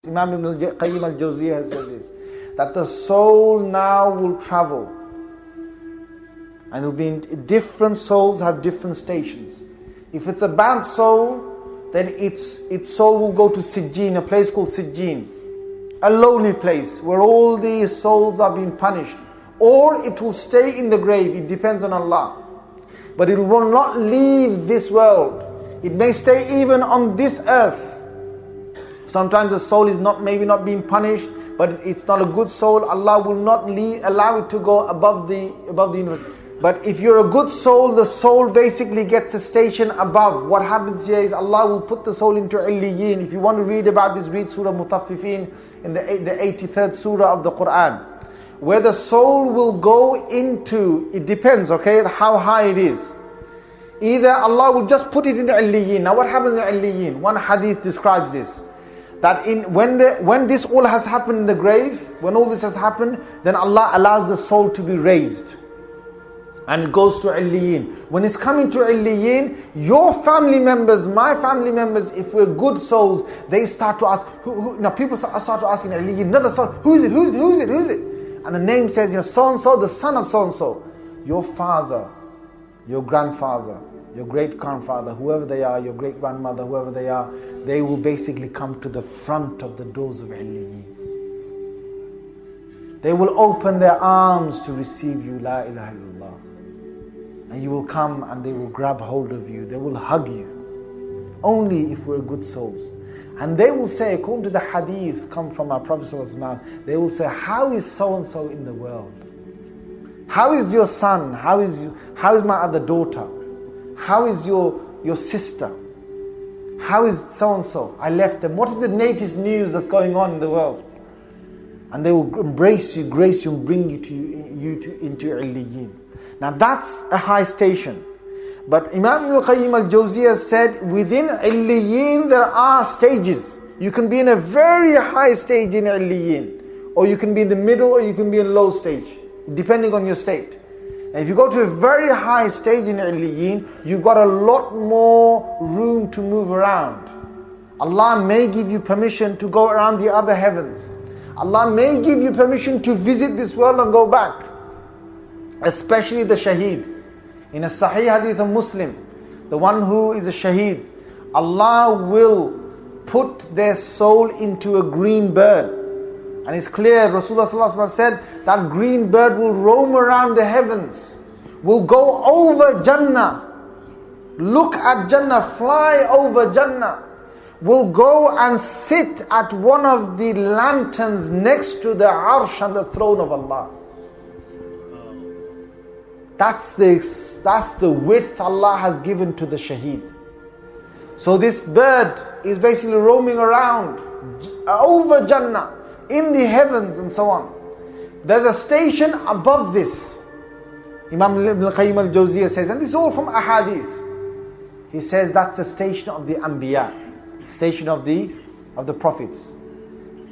Imam Ibn al-Qayyim al-Jawziyah has said this, that the soul now will travel. And it'll be in different souls have different stations. If it's a bad soul, then its soul will go to Sijjin, a place called Sijjin, a lowly place where all these souls are being punished. Or it will stay in the grave, it depends on Allah. But it will not leave this world. It may stay even on this earth. Sometimes the soul is maybe not being punished, but it's not a good soul. Allah will not allow it to go above the universe. But if you're a good soul, the soul basically gets a station above. What happens here is Allah will put the soul into Illiyin. If you want to read about this, read Surah Mutaffifin in the 83rd Surah of the Quran. Where the soul will go into, it depends, okay, how high it is. Either Allah will just put it in Illiyin. Now what happens in Illiyin? One hadith describes this. That when this all has happened in the grave, when all this has happened, then Allah allows the soul to be raised. And it goes to Illiyin. When it's coming to Illiyin, your family members, my family members, if we're good souls, they start to ask, now people start to ask in Illiyin, another soul, who is it? And the name says, so-and-so, the son of so-and-so. Your father, your grandfather, your great-grandfather, whoever they are, your great-grandmother, whoever they are, they will basically come to the front of the doors of Illiyin. They will open their arms to receive you, La ilaha illallah. And you will come and they will grab hold of you. They will hug you. Only if we're good souls. And they will say, according to the hadith come from our Prophet ﷺ, they will say, how is so-and-so in the world? How is your son? How is my other daughter? How is your sister? How is so-and-so? I left them. What is the latest news that's going on in the world? And they will embrace you, grace you, and bring you into Illiyin. Now that's a high station. But Imam Ibn al-Qayyim al-Jawziyah said, within Illiyin there are stages. You can be in a very high stage in Illiyin, or you can be in the middle, or you can be in a low stage, depending on your state. And if you go to a very high stage in Illiyin, you've got a lot more room to move around. Allah may give you permission to go around the other heavens. Allah may give you permission to visit this world and go back. Especially the shaheed. In a Sahih Hadith of Muslim, the one who is a shaheed, Allah will put their soul into a green bird. And it's clear, Rasulullah said, that green bird will roam around the heavens, will go over Jannah, look at Jannah, fly over Jannah, will go and sit at one of the lanterns next to the arsh and the throne of Allah. That's the width Allah has given to the shaheed. So this bird is basically roaming around over Jannah, in the heavens and so on. There's a station above this. Imam Ibn al-Qayyim al-Jawziyah says, and this is all from ahadith. He says that's the station of the Anbiya, station of the prophets.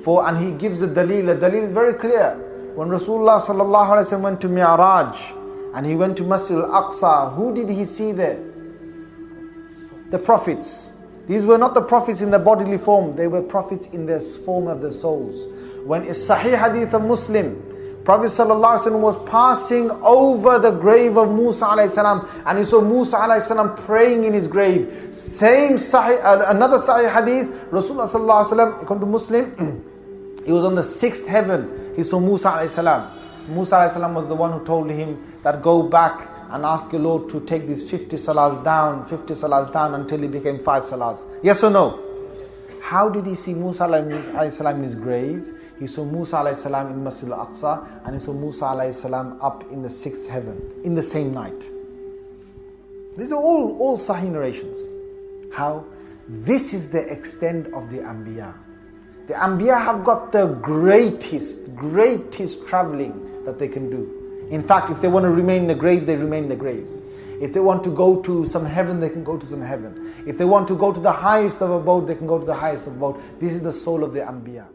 And he gives the dalil. The dalil is very clear. When Rasulullah sallallahu alaihi wasallam went to Mi'raj, and he went to Masjid al-Aqsa, who did he see there? The prophets. These were not the prophets in the bodily form, they were prophets in the form of their souls. When it's Sahih Hadith of Muslim, Prophet ﷺ was passing over the grave of Musa ﷺ, and he saw Musa ﷺ praying in his grave. Another Sahih Hadith, Rasulullah ﷺ, according to Muslim, he was on the 6th heaven, he saw Musa ﷺ. Musa ﷺ was the one who told him that go back and ask your Lord to take these 50 salahs down until it became 5 salahs. Yes or no? How did he see Musa ﷺ in his grave? He saw Musa ﷺ in Masjid al-Aqsa, and he saw Musa ﷺ up in the 6th heaven in the same night. These are all Sahih narrations. How? This is the extent of the Anbiya. The Anbiya have got the greatest traveling that they can do. In fact, if they want to remain in the graves, they remain in the graves. If they want to go to some heaven, they can go to some heaven. If they want to go to the highest of abode, they can go to the highest of abode. This is the soul of the Anbiya.